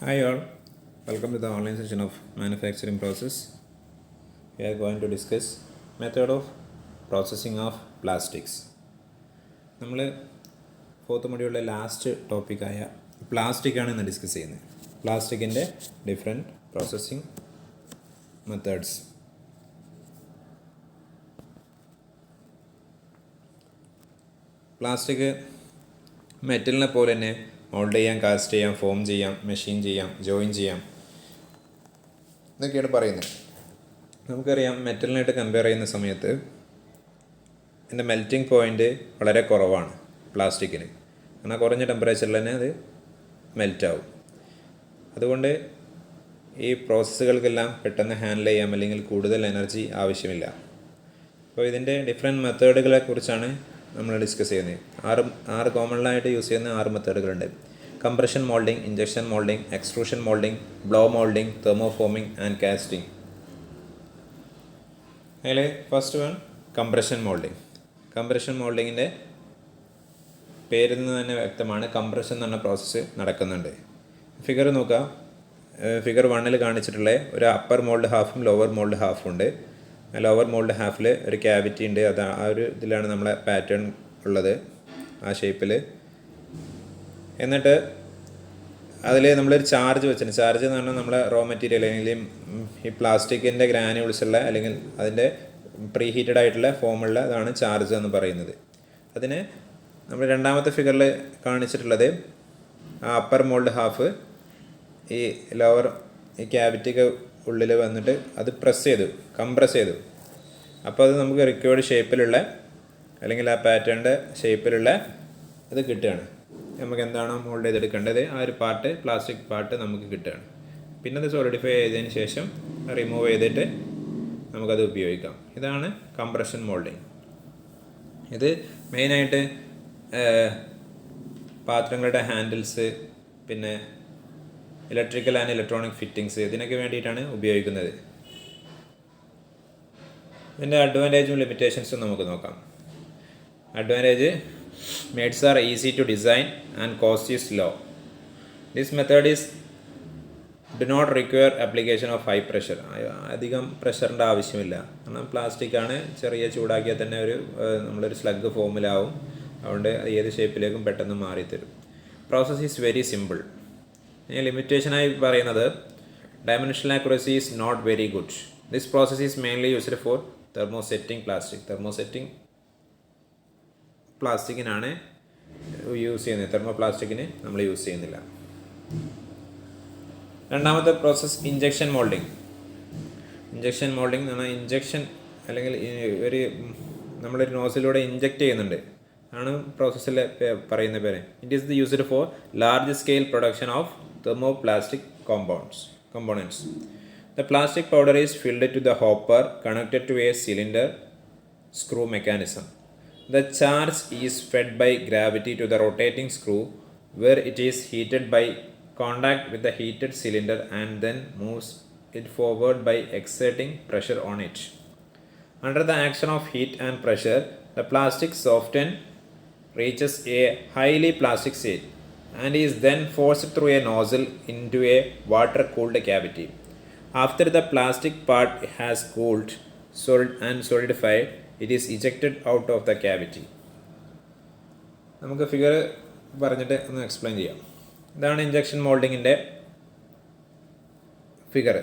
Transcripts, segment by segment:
Hi all, welcome to the online session of manufacturing process. We are going to discuss method of processing of plastics. നമ്മൾ fourth മൊഡ്യൂളിലെ last ടോപ്പിക്കായ പ്ലാസ്റ്റിക്കാണ് ഇന്ന് discuss ചെയ്യുന്നത്. പ്ലാസ്റ്റിക്കിൻ്റെ different processing methods. Plastic മെറ്റലിനെ പോലെ തന്നെ mould ചെയ്യാം, cast ചെയ്യാം, form ചെയ്യാം, machine ചെയ്യാം, ജോയിൻ ചെയ്യാം എന്നൊക്കെയാണ് പറയുന്നത്. നമുക്കറിയാം മെറ്റലിനായിട്ട് കമ്പയർ ചെയ്യുന്ന സമയത്ത് ഇതിൻ്റെ മെൽറ്റിംഗ് പോയിൻ്റ് വളരെ കുറവാണ് പ്ലാസ്റ്റിക്കിന്. കാരണം കുറഞ്ഞ ടെമ്പറേച്ചറിൽ തന്നെ അത് മെൽറ്റാവും. അതുകൊണ്ട് ഈ പ്രോസസ്സുകൾക്കെല്ലാം പെട്ടെന്ന് ഹാൻഡിൽ ചെയ്യാം, അല്ലെങ്കിൽ കൂടുതൽ എനർജി ആവശ്യമില്ല. അപ്പോൾ ഇതിൻ്റെ ഡിഫറെൻറ്റ് മെത്തേഡുകളെ കുറിച്ചാണ് നമ്മൾ ഡിസ്കസ് ചെയ്യുന്നത്. ആറ് കോമണായിട്ട് യൂസ് ചെയ്യുന്ന 6 മെത്തേഡുകളുണ്ട്. Compression moulding, injection moulding, extrusion moulding, blow moulding, thermoforming and casting. അതിൽ first one compression moulding. Compression മോൾഡിങ്ങിൻ്റെ പേരിൽ നിന്ന് തന്നെ വ്യക്തമാണ്, കംപ്രഷൻ എന്ന് പറഞ്ഞ പ്രോസസ്സ് നടക്കുന്നുണ്ട്. ഫിഗർ നോക്കുക. ഫിഗർ 1 കാണിച്ചിട്ടുള്ള ഒരു അപ്പർ മോൾഡ് ഹാഫും ലോവർ മോൾഡ് ഹാഫും ഉണ്ട്. ലോവർ മോൾഡ് ഹാഫിൽ ഒരു ക്യാവിറ്റി ഉണ്ട്. അത് ആ ഒരു ഇതിലാണ് നമ്മളെ പാറ്റേൺ ഉള്ളത്, ആ ഷേപ്പിൽ. എന്നിട്ട് അതിൽ നമ്മളൊരു ചാർജ് വെച്ചിട്ടുണ്ട്. ചാർജ് എന്ന് പറഞ്ഞാൽ നമ്മളെ റോ മെറ്റീരിയൽ അല്ലെങ്കിൽ ഈ പ്ലാസ്റ്റിക്കിൻ്റെ ഗ്രാനുൾസ് ഉള്ള അല്ലെങ്കിൽ അതിൻ്റെ പ്രീ ഹീറ്റഡ് ആയിട്ടുള്ള ഫോമുള്ള അതാണ് ചാർജ് എന്ന് പറയുന്നത്. അതിന് നമ്മൾ രണ്ടാമത്തെ ഫിഗറിൽ കാണിച്ചിട്ടുള്ളത് ആ അപ്പർ മോൾഡ് ഹാഫ് ഈ ലോവർ ഈ ക്യാവിറ്റിക്ക് ഉള്ളിൽ വന്നിട്ട് അത് കംപ്രസ് ചെയ്തു. അപ്പോൾ അത് നമുക്ക് റിക്വേർഡ് ഷേപ്പിലുള്ള അല്ലെങ്കിൽ ആ പാറ്റേണിൻ്റെ ഷേപ്പിലുള്ള ഇത് കിട്ടുകയാണ്. നമുക്ക് എന്താണോ മോൾഡ് ചെയ്തെടുക്കേണ്ടത് ആ ഒരു പാർട്ട്, പ്ലാസ്റ്റിക് പാർട്ട് നമുക്ക് കിട്ടുകയാണ്. പിന്നെ അത് സോളിഡിഫൈ ചെയ്തതിന് ശേഷം റിമൂവ് ചെയ്തിട്ട് നമുക്കത് ഉപയോഗിക്കാം. ഇതാണ് കംപ്രഷൻ മോൾഡിങ്. ഇത് മെയിനായിട്ട് പാത്രങ്ങളുടെ ഹാൻഡിൽസ്, പിന്നെ ഇലക്ട്രിക്കൽ ആൻഡ് ഇലക്ട്രോണിക് ഫിറ്റിങ്സ്, ഇതിനൊക്കെ വേണ്ടിയിട്ടാണ് ഉപയോഗിക്കുന്നത്. ഇതിൻ്റെ അഡ്വാൻറ്റേജും ലിമിറ്റേഷൻസും നമുക്ക് നോക്കാം. Advantage: moulds are easy to design and cost is low. This method do not require application of high pressure. അധികം പ്രഷറിൻ്റെ ആവശ്യമില്ല. കാരണം പ്ലാസ്റ്റിക്കാണ്, ചെറിയ ചൂടാക്കിയാൽ തന്നെ നമ്മളൊരു സ്ലഗ് ഫോമിലാവും. അതുകൊണ്ട് ഏത് ഷേപ്പിലേക്കും പെട്ടെന്ന് മാറിത്തരും. Process is very simple. ലിമിറ്റേഷനായി പറയുന്നത് dimensional accuracy is not very good. This process is mainly used for thermosetting plastic. Thermosetting പ്ലാസ്റ്റിക്കിനാണ് യൂസ് ചെയ്യുന്നത്, തെർമോ പ്ലാസ്റ്റിക്കിന് നമ്മൾ യൂസ് ചെയ്യുന്നില്ല. രണ്ടാമത്തെ process injection moulding. Injection moulding എന്ന് പറഞ്ഞാൽ ഇഞ്ചക്ഷൻ അല്ലെങ്കിൽ നമ്മളൊരു നോസിലൂടെ ഇഞ്ചക്റ്റ് ചെയ്യുന്നുണ്ട്, ആണ് പ്രോസസ്സിൽ പറയുന്ന പേര്. It is used for large scale production of thermoplastic components. The plastic powder is filled to the hopper connected to a cylinder screw mechanism. The charge is fed by gravity to the rotating screw, where it is heated by contact with the heated cylinder and then moves it forward by exerting pressure on it. Under the action of heat and pressure, the plastic softens, reaches a highly plastic state, and is then forced through a nozzle into a water-cooled cavity. After the plastic part has cooled and solidified, it is ejected out of the cavity. നമുക്ക് figure പറഞ്ഞിട്ട് ഒന്ന് explain ചെയ്യാം. ഇതാണ് injection മോൾഡിങ്ങിൻ്റെ figure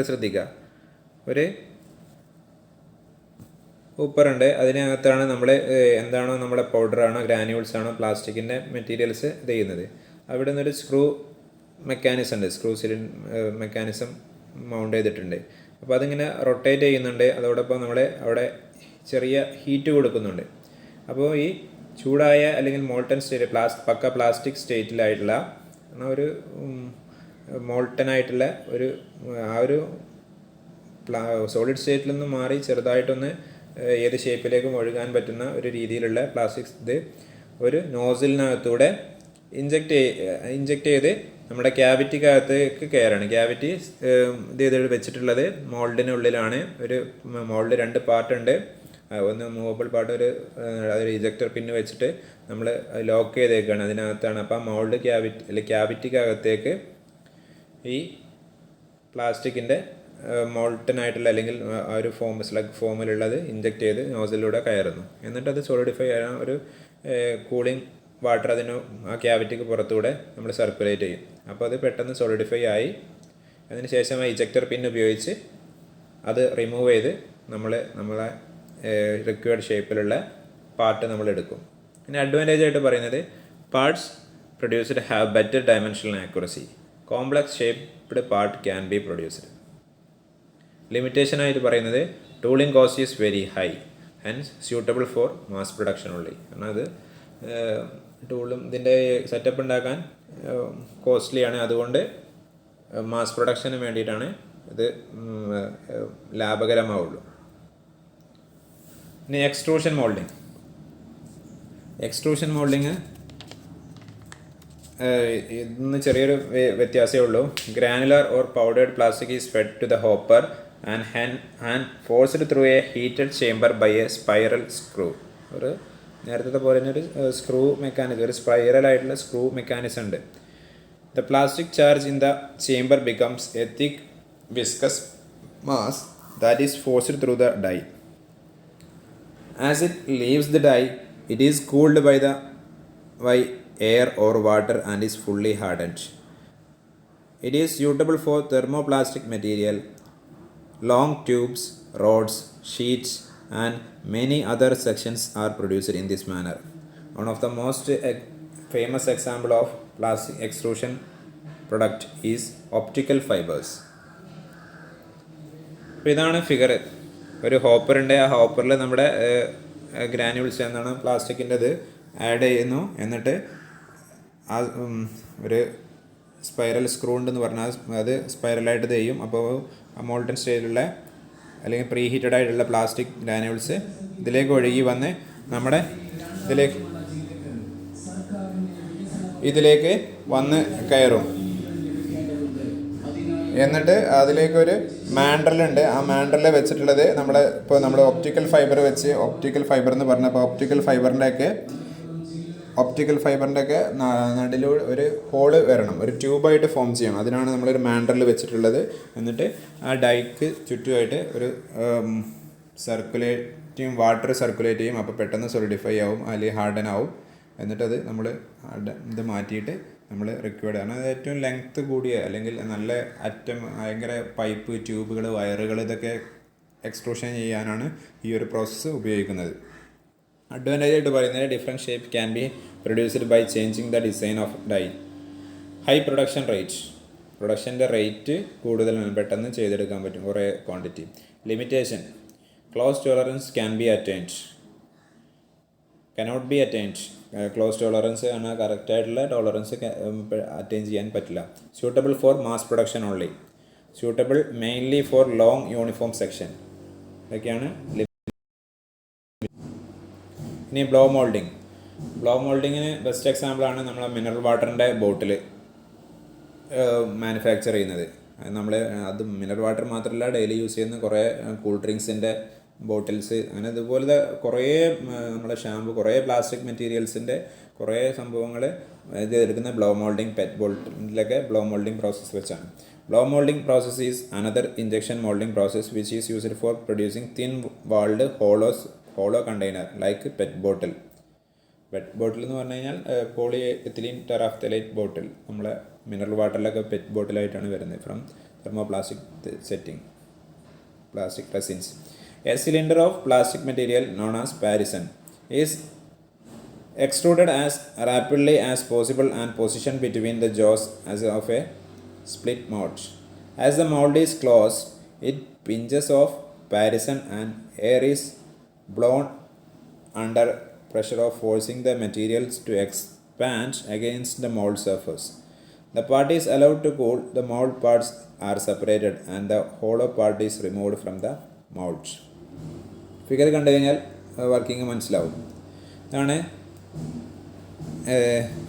ശ്രദ്ധിക്കുക. ഒരു ഹൂപ്പറുണ്ട്. അതിനകത്താണ് നമ്മൾ എന്താണോ നമ്മുടെ പൗഡറാണോ ഗ്രാനുവൽസ് ആണോ പ്ലാസ്റ്റിക്കിൻ്റെ മെറ്റീരിയൽസ് ഇത് ചെയ്യുന്നത്. അവിടെ നിന്നൊരു സ്ക്രൂ മെക്കാനിസം ഉണ്ട്, മെക്കാനിസം മൗണ്ട് ചെയ്തിട്ടുണ്ട്. അപ്പോൾ അതിങ്ങനെ റൊട്ടേറ്റ് ചെയ്യുന്നുണ്ട്. അതോടൊപ്പം നമ്മൾ അവിടെ ചെറിയ ഹീറ്റ് കൊടുക്കുന്നുണ്ട്. അപ്പോൾ ഈ ചൂടായ അല്ലെങ്കിൽ മോൾട്ടൺ സ്റ്റേറ്റ്, പക്ക പ്ലാസ്റ്റിക് സ്റ്റേറ്റിലായിട്ടുള്ള ഒരു മോൾട്ടൺ ആയിട്ടുള്ള ആ ഒരു സോളിഡ് സ്റ്റേറ്റിൽ നിന്ന് മാറി ചെറുതായിട്ടൊന്ന് ഏത് ഷേപ്പിലേക്കും ഒഴുകാൻ പറ്റുന്ന ഒരു രീതിയിലുള്ള പ്ലാസ്റ്റിക് ഇത് ഒരു നോസിലിനകത്തൂടെ ഇഞ്ചക്റ്റ് ചെയ്ത് നമ്മുടെ ക്യാവിറ്റിക്കകത്തേക്ക് കയറാണ്. ക്യാവിറ്റി ഇത് ചെയ്ത് വെച്ചിട്ടുള്ളത് മോൾഡിനുള്ളിലാണ്. ഒരു മോൾഡ് 2 പാർട്ടുണ്ട്. ഒന്ന് മൂവബിൾ പാർട്ട്, അതൊരു ഇജക്ടർ പിന്ന് വെച്ചിട്ട് നമ്മൾ ലോക്ക് ചെയ്തേക്കാണ് അതിനകത്താണ്. അപ്പോൾ മോൾഡ് ക്യാവിറ്റിക്കകത്തേക്ക് ഈ പ്ലാസ്റ്റിക്കിൻ്റെ മോൾട്ടൻ ആയിട്ടുള്ള അല്ലെങ്കിൽ ആ ഒരു സ്ലഗ് ഫോമിലുള്ളത് ഇഞ്ചെക്ട് ചെയ്ത് നോസിലൂടെ കയറുന്നു. എന്നിട്ട് അത് സോളിഡിഫൈ ചെയ്യാൻ ഒരു കൂളിംഗ് വാട്ടർ അതിന് ആ ക്യാവിറ്റിക്ക് പുറത്തൂടെ നമ്മൾ സർക്കുലേറ്റ് ചെയ്യും. അപ്പോൾ അത് പെട്ടെന്ന് സോളിഡിഫൈ ആയി അതിന് ശേഷം ആ ഇജക്ടർ പിൻ ഉപയോഗിച്ച് അത് റിമൂവ് ചെയ്ത് നമ്മളെ റിക്വയർഡ് ഷേപ്പിലുള്ള പാർട്ട് നമ്മൾ എടുക്കും. പിന്നെ അഡ്വാൻറ്റേജ് ആയിട്ട് പറയുന്നത് parts produced have better dimensional accuracy. Complex shaped part can be produced. Limitation ആയിട്ട് പറയുന്നത് tooling cost is very high and suitable for mass production ഉള്ളി. കാരണം അത് ടൂളും ഇതിൻ്റെ സെറ്റപ്പ് ഉണ്ടാക്കാൻ കോസ്റ്റ്ലിയാണ്. അതുകൊണ്ട് മാസ് പ്രൊഡക്ഷന് വേണ്ടിയിട്ടാണ് ഇത് ലാഭകരമാവുള്ളൂ. ഇനി എക്സ്ട്രൂഷൻ മോൾഡിങ്. എക്സ്ട്രൂഷൻ മോൾഡിങ് ഇന്ന് ചെറിയൊരു വ്യത്യാസമേ ഉള്ളൂ. Granular or powdered plastic is fed to the hopper and forced through a heated chamber by a spiral screw. ഒരു നേരത്തെ പോലെ തന്നെ ഒരു സ്ക്രൂ മെക്കാനിസം, ഒരു സ്പൈറൽ ആയിട്ടുള്ള സ്ക്രൂ മെക്കാനിസം ഉണ്ട്. The plastic charge in the chamber becomes a thick viscous mass that is forced through the die. As it leaves the die, it is cooled by air or water and is fully hardened. It is suitable for thermoplastic material. Long tubes, rods, sheets and many other sections are produced in this manner. One of the most famous example of plastic extrusion product is optical fibers. അപ്പോൾ ഇതാണ് figure. ഒരു ഹോപ്പറുണ്ട്. ആ ഹോപ്പറിൽ നമ്മുടെ granules എന്നാണ് പ്ലാസ്റ്റിക്കിൻ്റെ ഇത് add ചെയ്യുന്നു. എന്നിട്ട് ആ ഒരു സ്പൈറൽ സ്ക്രൂ ഉണ്ടെന്ന് പറഞ്ഞാൽ അത് സ്പൈറലായിട്ട് ചെയ്യും. അപ്പോൾ ആ മോൾട്ടൻ സ്റ്റേജിലുള്ള അല്ലെങ്കിൽ പ്രീ ഹീറ്റഡ് ആയിട്ടുള്ള പ്ലാസ്റ്റിക് ഗ്രാനുവൽസ് ഇതിലേക്ക് ഒഴുകി വന്ന് നമ്മുടെ ഇതിലേക്ക് വന്ന് കയറും. എന്നിട്ട് അതിലേക്കൊരു മാൻഡ്രലുണ്ട്. ആ മാൻഡ്രല് വെച്ചിട്ടുള്ളത് നമ്മൾ ഒപ്റ്റിക്കൽ ഫൈബർ വെച്ച്, ഒപ്റ്റിക്കൽ ഫൈബർ എന്ന് പറഞ്ഞപ്പോൾ ഒപ്റ്റിക്കൽ ഫൈബറിൻ്റെ ഒക്കെ നടുവിൽ ഒരു ഹോള് വരണം, ഒരു ട്യൂബായിട്ട് ഫോം ചെയ്യണം. അതിനാണ് നമ്മളൊരു മാൻഡ്രൽ വെച്ചിട്ടുള്ളത്. എന്നിട്ട് ആ ഡൈക്ക് ചുറ്റുമായിട്ട് ഒരു വാട്ടർ സർക്കുലേറ്റ് ചെയ്യും. അപ്പോൾ പെട്ടെന്ന് സോളിഡിഫൈ ആവും അല്ലെങ്കിൽ ഹാർഡൻ ആവും. എന്നിട്ടത് നമ്മൾ ഇത് മാറ്റിയിട്ട് നമ്മൾ റിക്വയർഡ് ആണ്. അത് ഏറ്റവും ലെങ്ത്ത് കൂടിയ അല്ലെങ്കിൽ നല്ല ഭയങ്കര പൈപ്പ്, ട്യൂബുകൾ, വയറുകൾ ഇതൊക്കെ എക്സ്ട്രൂഷൻ ചെയ്യാനാണ് ഈ ഒരു പ്രോസസ്സ് ഉപയോഗിക്കുന്നത്. അഡ്വാൻറ്റേജ് ആയിട്ട് പറയുന്നത് different shape can be produced by changing the design of die. High production rate. പ്രൊഡക്ഷൻ്റെ റേറ്റ് കൂടുതലാണ്, പെട്ടെന്ന് ചെയ്തെടുക്കാൻ പറ്റും കുറേ quantity. Limitation. Close tolerance cannot be attained. Close tolerance ആണ് കറക്റ്റായിട്ടുള്ള ടോളറൻസ് അറ്റൈൻ ചെയ്യാൻ പറ്റില്ല. Suitable for mass production only. Suitable mainly for long uniform section. ഇതൊക്കെയാണ്. ഇനി ബ്ലോ മോൾഡിങ്. ബ്ലോ മോൾഡിങ്ങിന് ബെസ്റ്റ് എക്സാമ്പിളാണ് നമ്മളെ മിനറൽ വാട്ടറിൻ്റെ ബോട്ടിൽ മാനുഫാക്ചർ ചെയ്യുന്നത്. അത് മിനറൽ വാട്ടർ മാത്രമല്ല, ഡെയിലി യൂസ് ചെയ്യുന്ന കുറേ കൂൾ ഡ്രിങ്ക്സിൻ്റെ ബോട്ടിൽസ്, അങ്ങനെ ഇതുപോലത്തെ കുറേ നമ്മുടെ ഷാമ്പു, കുറേ പ്ലാസ്റ്റിക് മെറ്റീരിയൽസിൻ്റെ കുറേ സംഭവങ്ങൾ ഇത് എടുക്കുന്ന ബ്ലോ മോൾഡിങ്, പെറ്റ് ബോട്ടിലൊക്കെ ബ്ലോ മോൾഡിങ് പ്രോസസ്സ് വെച്ചാണ്. Blow moulding process is another injection moulding process which is used for producing thin walled hollow container like PET bottle. PET bottle എന്ന് പറഞ്ഞു കഴിഞ്ഞാൽ പോളി എത്തിലീൻ ടെറാഫ്തലേറ്റ് ബോട്ടിൽ. നമ്മളെ മിനറൽ വാട്ടറിലൊക്കെ പെറ്റ് ബോട്ടിലായിട്ടാണ് വരുന്നത്. From thermoplastic setting plastic resins. A cylinder of plastic material known as Parison is extruded as rapidly as possible and positioned between the jaws as of a split mold. As the mold is closed, it pinches off Parison and air is blown under pressure of forcing the materials to expand against the mold surface. The part is allowed to cool, the mold parts are separated and the hollow part is removed from the mold. Figure കണ്ടു കഴിഞ്ഞാൽ working മനസ്സിലാവും. ഇതാണ്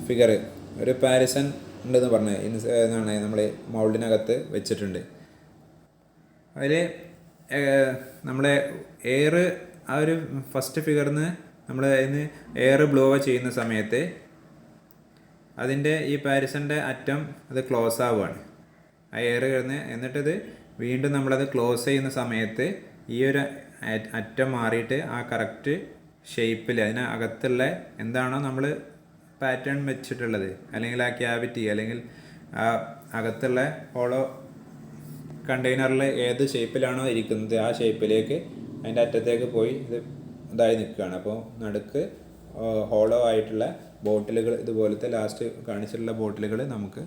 figure. ഒരു പാരിസൺ ഉണ്ടെന്ന് പറഞ്ഞത് എന്നാണ് നമ്മൾ മൗൾഡിനകത്ത് വെച്ചിട്ടുണ്ട്. അതിൽ നമ്മളെ എയർ ആ ഒരു ഫസ്റ്റ് ഫിഗറിൽ നിന്ന് നമ്മൾ അതിന് എയർ ബ്ലോ ചെയ്യുന്ന സമയത്ത് അതിൻ്റെ ഈ പാരിസൻ്റെ അറ്റം അത് ക്ലോസ് ആവുകയാണ്. ആ എയർ കയറുന്ന, എന്നിട്ടിത് വീണ്ടും നമ്മളത് ക്ലോസ് ചെയ്യുന്ന സമയത്ത് ഈ ഒരു അറ്റം മാറിയിട്ട് ആ കറക്റ്റ് ഷേപ്പിൽ അതിനകത്തുള്ള എന്താണോ നമ്മൾ പാറ്റേൺ വെച്ചിട്ടുള്ളത്, അല്ലെങ്കിൽ ആ ക്യാവിറ്റി അല്ലെങ്കിൽ ആ അകത്തുള്ള ഹോളോ കണ്ടെയ്നറിൽ ഏത് ഷേപ്പിലാണോ ഇരിക്കുന്നത് ആ ഷേപ്പിലേക്ക് അതിൻ്റെ അറ്റത്തേക്ക് പോയി ഇതായി നിൽക്കുകയാണ്. അപ്പോൾ നടുക്ക് ഹോളോ ആയിട്ടുള്ള ബോട്ടിലുകൾ, ഇതുപോലത്തെ ലാസ്റ്റ് കാണിച്ചിട്ടുള്ള ബോട്ടിലുകൾ നമുക്ക്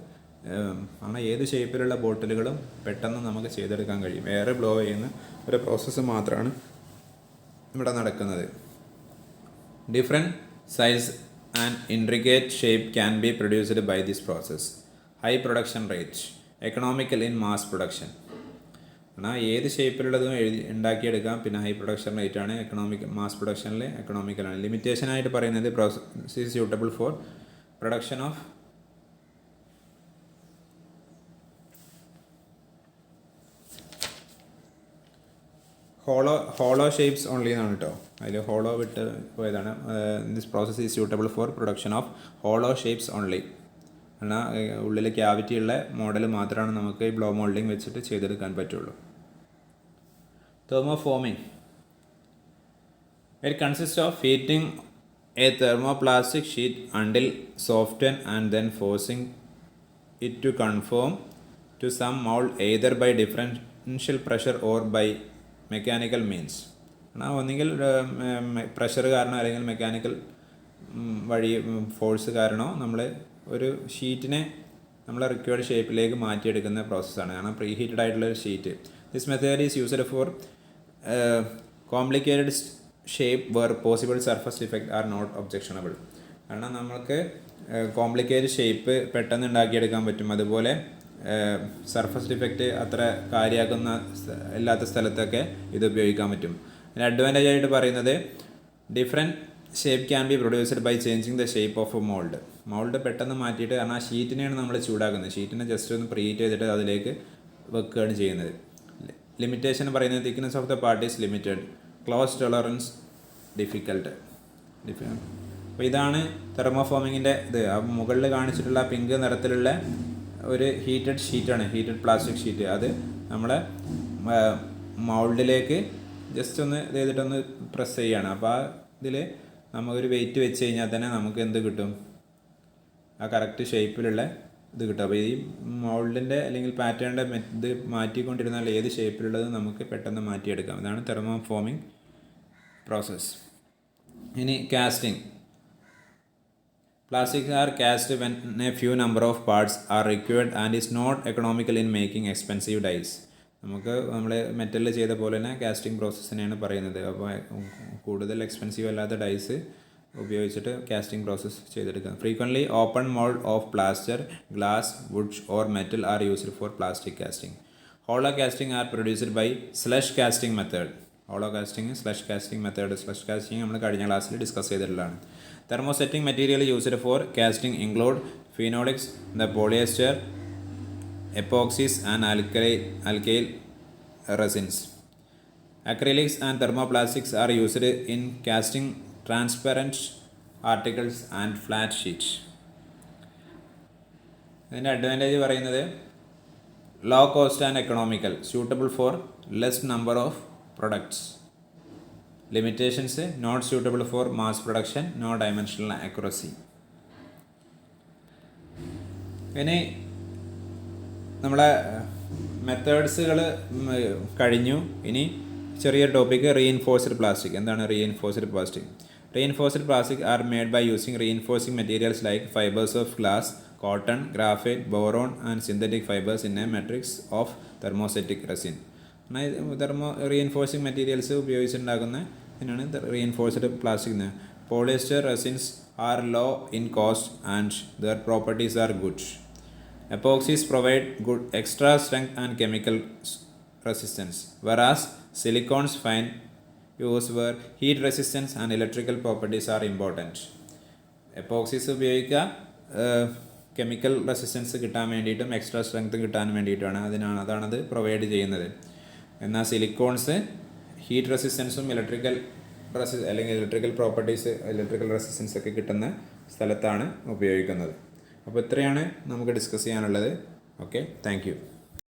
അങ്ങനെ ഏത് ഷേപ്പിലുള്ള ബോട്ടിലുകളും പെട്ടെന്ന് നമുക്ക് ചെയ്തെടുക്കാൻ കഴിയും. എയർ ബ്ലോ ചെയ്യുന്ന ഒരു പ്രോസസ്സ് മാത്രമാണ് ഇവിടെ നടക്കുന്നത്. Different size and intricate shape can be produced by this process. High production rate, economical in mass production. എന്നാൽ ഏത് ഷേപ്പിലുള്ളതും ഉണ്ടാക്കിയെടുക്കാം. പിന്നെ ഹൈ പ്രൊഡക്ഷൻ റേറ്റ് ആണ്, മാസ് പ്രൊഡക്ഷനിൽ എക്കണോമിക്കലാണ്. ലിമിറ്റേഷനായിട്ട് പറയുന്നത് process is suitable for production of hollow shapes only എന്നാണ് കേട്ടോ. അതിൽ ഹോളോ വിട്ട് പോയതാണ്. This process is suitable for production of hollow shapes only. എന്നാൽ ഉള്ളിൽ ക്യാവിറ്റി ഉള്ള മോഡൽ മാത്രമാണ് നമുക്ക് ഈ ബ്ലോ മോൾഡിങ് വെച്ചിട്ട് ചെയ്തെടുക്കാൻ പറ്റുള്ളൂ. Thermoforming. It consist of heating a thermoplastic sheet until soften and then forcing it to conform to some mould either by differential pressure or by mechanical means. എന്നാൽ ഒന്നുകിൽ pressure കാരണം അല്ലെങ്കിൽ മെക്കാനിക്കൽ വഴി force കാരണമോ നമ്മൾ ഒരു ഷീറ്റിനെ നമ്മൾ റിക്വയർഡ് ഷേപ്പിലേക്ക് മാറ്റിയെടുക്കുന്ന പ്രോസസ്സാണ്. കാരണം പ്രീ ഹീറ്റഡ് ആയിട്ടുള്ള ഒരു sheet. This method is used for complicated shape where possible surface defect are not objectionable. കാരണം നമുക്ക് കോംപ്ലിക്കേറ്റഡ് ഷേപ്പ് പെട്ടെന്ന് ഉണ്ടാക്കിയെടുക്കാൻ പറ്റും. അതുപോലെ സർഫസ് ഡിഫക്റ്റ് അത്ര കാര്യമാക്കുന്ന ഇല്ലാത്ത സ്ഥലത്തൊക്കെ ഇത് ഉപയോഗിക്കാൻ പറ്റും. അതിന് അഡ്വാൻറ്റേജ് ആയിട്ട് പറയുന്നത് different shape can be produced by changing the shape of a mould പെട്ടെന്ന് മാറ്റിയിട്ട്, കാരണം ആ ഷീറ്റിനെയാണ് നമ്മൾ ചൂടാക്കുന്നത്. ഷീറ്റിനെ ജസ്റ്റ് ഒന്ന് പ്രീഹീറ്റ് ചെയ്തിട്ട് അതിലേക്ക് വെക്കുകയാണ് ചെയ്യുന്നത്. ലിമിറ്റേഷൻ പറയുന്നത് thickness of the part is limited, close tolerance difficult. അപ്പോൾ ഇതാണ് തെർമോഫോമിങ്ങിൻ്റെ ഇത്. ആ മുകളിൽ കാണിച്ചിട്ടുള്ള പിങ്ക് നിറത്തിലുള്ള ഒരു ഹീറ്റഡ് ഷീറ്റാണ്, ഹീറ്റഡ് പ്ലാസ്റ്റിക് ഷീറ്റ്. അത് നമ്മളെ മൗൾഡിലേക്ക് ജസ്റ്റ് ഒന്ന് ഇത് ചെയ്തിട്ടൊന്ന് പ്രസ് ചെയ്യുകയാണ്. അപ്പോൾ ആ ഇതിൽ നമുക്കൊരു വെയിറ്റ് വെച്ച് കഴിഞ്ഞാൽ തന്നെ നമുക്ക് എന്ത് കിട്ടും, ആ കറക്റ്റ് ഷേപ്പിലുള്ള ഇത് കിട്ടും. അപ്പോൾ ഈ മൗൾഡിൻ്റെ അല്ലെങ്കിൽ പാറ്റേണിൻ്റെ ഇത് മാറ്റിക്കൊണ്ടിരുന്നാൽ ഏത് ഷേപ്പിലുള്ളത് നമുക്ക് പെട്ടെന്ന് മാറ്റിയെടുക്കാം. ഇതാണ് തെർമോഫോമിംഗ് പ്രോസസ്സ്. ഇനി casting. Plastics are cast when a few number of parts are required and is not economical in making expensive dies. നമുക്ക് നമ്മൾ മെറ്റലിൽ ചെയ്ത പോലെ തന്നെ കാസ്റ്റിംഗ് പ്രോസസ്സിനെയാണ് പറയുന്നത്. അപ്പോൾ കൂടുതൽ എക്സ്പെൻസീവ് അല്ലാത്ത ഡൈസ് ഉപയോഗിച്ചിട്ട് കാസ്റ്റിംഗ് പ്രോസസ്സ് ചെയ്തെടുക്കുക. Frequently open mould of plaster, glass, wood or metal are used for plastic casting. Hollow casting are produced by slush casting method. Hollow casting, slush casting method. Slush casting നമ്മൾ കഴിഞ്ഞ ക്ലാസ്സിൽ discuss ചെയ്തിട്ടുള്ളതാണ്. Thermosetting material used for casting include phenolics, the polyester, epoxies and alkyl resins. Acrylics and thermoplastics are used in casting transparent articles and flat sheets. ഇതിൻ്റെ advantage പറയുന്നത് low cost and economical, suitable for less number of products. Limitations not suitable for mass production, no dimensional accuracy. ഇനി നമ്മളെ മെത്തേഡ്സുകൾ കഴിഞ്ഞു. ഇനി ചെറിയ topic reinforced plastic. എന്താണ് reinforced plastic? Reinforced plastic are made by using reinforcing materials like fibres of glass, cotton, graphite, boron and synthetic fibres in a matrix of thermosetting resin. Reinforcing materials ഉപയോഗിച്ചുണ്ടാക്കുന്ന ഇതിനാണ് reinforced plastic. Polyester resins R law in cost and their properties are good. Epoxies provide good extra strength and chemical resistance, whereas silicones find use where heat resistance and electrical properties are important. Epoxies ഉപയോഗിക്കുക chemical resistance കിട്ടാൻ വേണ്ടിയിട്ടും extra strength കിട്ടാൻ വേണ്ടിയിട്ടാണ്. അതാണത് provide ചെയ്യുന്നത്. എന്നാൽ silicones heat റെസിസ്റ്റൻസും അല്ലെങ്കിൽ electrical properties, electrical resistance ഒക്കെ കിട്ടുന്ന സ്ഥലത്താണ് ഉപയോഗിക്കുന്നത്. അപ്പോൾ ഇത്രയാണ് നമുക്ക് ഡിസ്കസ് ചെയ്യാനുള്ളത്. Okay, thank you.